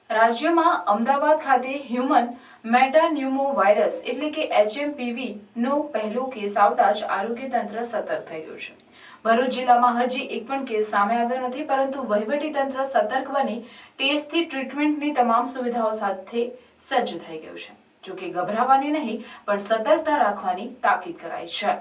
રાજ્યમાં અમદાવાદ ખાતે human મેટાન્યુમો virus એટલે કે HMPV નો પહેલો કેસ આવતા જ આરોગ્ય તંત્ર સતર્ક થઈ ગયું છે। ભરૂચ જિલ્લામાં હજી એક પણ કેસ સામે આવ્યો નથી, પરંતુ વહીવટી તંત્ર સતર્ક બની ટેસ્ટથી ટ્રીટમેન્ટની તમામ સુવિધાઓ સાથે સજ્જ થઈ ગયું છે। જો કે ગભરાવાની નહીં, પણ સતર્કતા રાખવાની તાકીદ કરાઈ છે।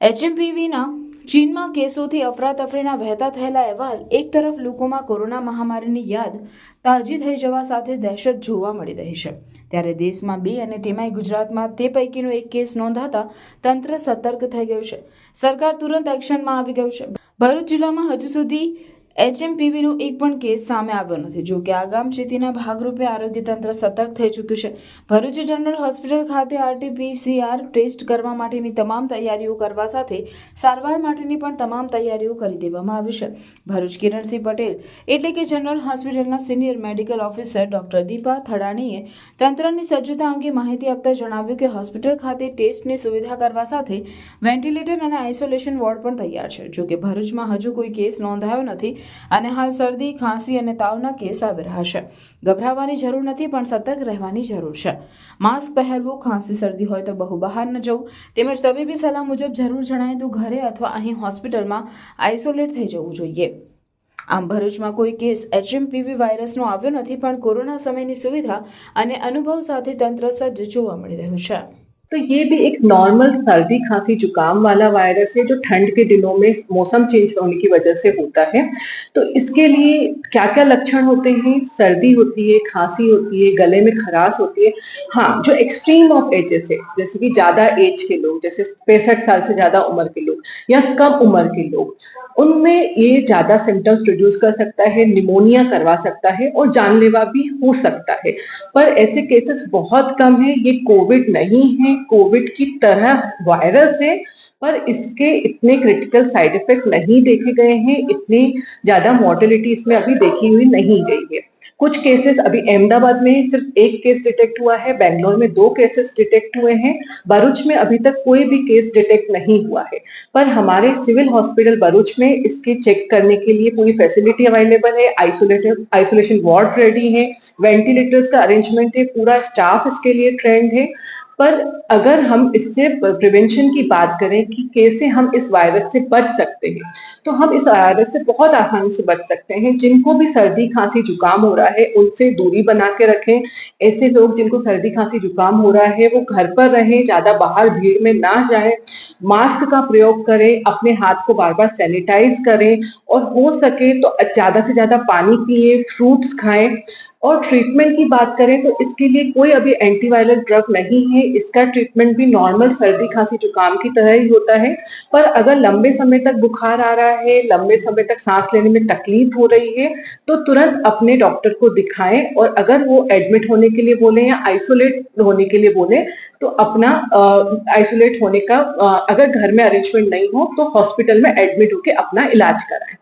HMPVના ચીનમાં કેસોથી અફરાતફરીના વહેતા થયેલા અહેવાલ એક તરફ લોકોમાં કોરોના મહામારીની યાદ તાજી થઈ જવા સાથે દહેશત જોવા મળી રહી છે, ત્યારે દેશમાં 2 અને તેમાંય ગુજરાતમાં તે પૈકીનો એક કેસ નોંધાતા તંત્ર સતર્ક થઈ ગયું છે। સરકાર તુરંત એક્શનમાં આવી ગયું છે। ભરૂચ જિલ્લામાં હજુ સુધી HMPVનો એક પણ કેસ સામે આવ્યો નથી। જો કે આગામચેતીના ભાગરૂપે આરોગ્ય તંત્ર સતર્ક થઈ ચૂક્યું છે। ભરૂચ જનરલ હોસ્પિટલ ખાતે RT-PCR ટેસ્ટ કરવા માટેની તમામ તૈયારીઓ કરવા સાથે સારવાર માટેની પણ તમામ તૈયારીઓ કરી દેવામાં આવી છે। ભરૂચ કિરણસિંહ પટેલ એટલે કે જનરલ હોસ્પિટલના senior medical officer doctor Deepa થડાણીએ તંત્રની સજ્જતા અંગે માહિતી આપતા જણાવ્યું કે હોસ્પિટલ ખાતે ટેસ્ટની સુવિધા કરવા સાથે વેન્ટિલેટર અને આઇસોલેશન વોર્ડ પણ તૈયાર છે। જો કે ભરૂચમાં હજુ કોઈ કેસ નોંધાયો નથી અને હાલ શરદી, ખાંસી અને તાવના કેસ આવી રહ્યા છે। ગભરાવાની જરૂર નથી, પણ સતર્ક રહેવાની જરૂર છે। માસ્ક પહેરવું, ખાંસી શરદી હોય તો બહુ બહાર ન જવું, તેમજ તબીબી સલાહ મુજબ જરૂર જણાય તો ઘરે અથવા અહીં હોસ્પિટલમાં આઇસોલેટ થઈ જવું જોઈએ। આમ ભરૂચમાં કોઈ કેસ HMPV વાયરસનો આવ્યો નથી, પણ કોરોના સમયની સુવિધા અને અનુભવ સાથે તંત્ર સજ્જ જોવા મળી રહ્યું છે। तो ये भी एक नॉर्मल सर्दी खांसी जुकाम वाला वायरस है जो ठंड के दिनों में मौसम चेंज होने की वजह से होता है। तो इसके लिए क्या क्या लक्षण होते हैं? सर्दी होती है, खांसी होती है, गले में खराश होती है। हाँ, जो एक्सट्रीम ऑफ एजेस है, जैसे कि ज्यादा एज के लोग, जैसे 65 साल से ज्यादा उम्र के लोग या कम उम्र के लोग, उनमें ये ज्यादा सिम्टम्स प्रोड्यूस कर सकता है, निमोनिया करवा सकता है और जानलेवा भी हो सकता है। पर ऐसे केसेस बहुत कम है। ये कोविड नहीं है, कोविड की तरह वायरस है, पर इसके इतने क्रिटिकल साइड इफेक्ट नहीं देखे गए हैं, इतनी ज्यादा मॉर्टेलिटी इसमें अभी देखी हुई नहीं गई है। कुछ केसेस अभी अहमदाबाद में सिर्फ एक केस डिटेक्ट हुआ है, बेंगलोर में 2 केसेस डिटेक्ट हुए हैं, भरूच में अभी तक कोई भी केस डिटेक्ट नहीं हुआ है। पर हमारे सिविल हॉस्पिटल भरूच में इसके चेक करने के लिए पूरी फैसिलिटी अवेलेबल है, आइसोलेशन वार्ड रेडी है, वेंटिलेटर्स का अरेंजमेंट है, पूरा स्टाफ इसके लिए ट्रेंड है। पर अगर हम इससे प्रिवेंशन की बात करें कि कैसे हम इस वायरस से बच सकते हैं, तो हम इस वायरस से बहुत आसानी से बच सकते हैं। जिनको भी सर्दी खांसी जुकाम हो रहा है उनसे दूरी बना के रखें। ऐसे लोग जिनको सर्दी खांसी जुकाम हो रहा है वो घर पर रहें, ज्यादा बाहर भीड़ में ना जाएं, मास्क का प्रयोग करें, अपने हाथ को बार बार सैनिटाइज करें और हो सके तो ज्यादा से ज्यादा पानी पिए, फ्रूट्स खाएं। और ट्रीटमेंट की बात करें तो इसके लिए कोई अभी एंटीवायरल ड्रग नहीं है। इसका ट्रीटमेंट भी नॉर्मल सर्दी खांसी जुकाम की तरह ही होता है। पर अगर लंबे समय तक बुखार आ रहा है, लंबे समय तक सांस लेने में तकलीफ हो रही है, तो तुरंत अपने डॉक्टर को दिखाएं। और अगर वो एडमिट होने के लिए बोले या आइसोलेट होने के लिए बोले तो अपना आइसोलेट होने का अगर घर में अरेंजमेंट नहीं हो तो हॉस्पिटल में एडमिट होकर अपना इलाज कराएं।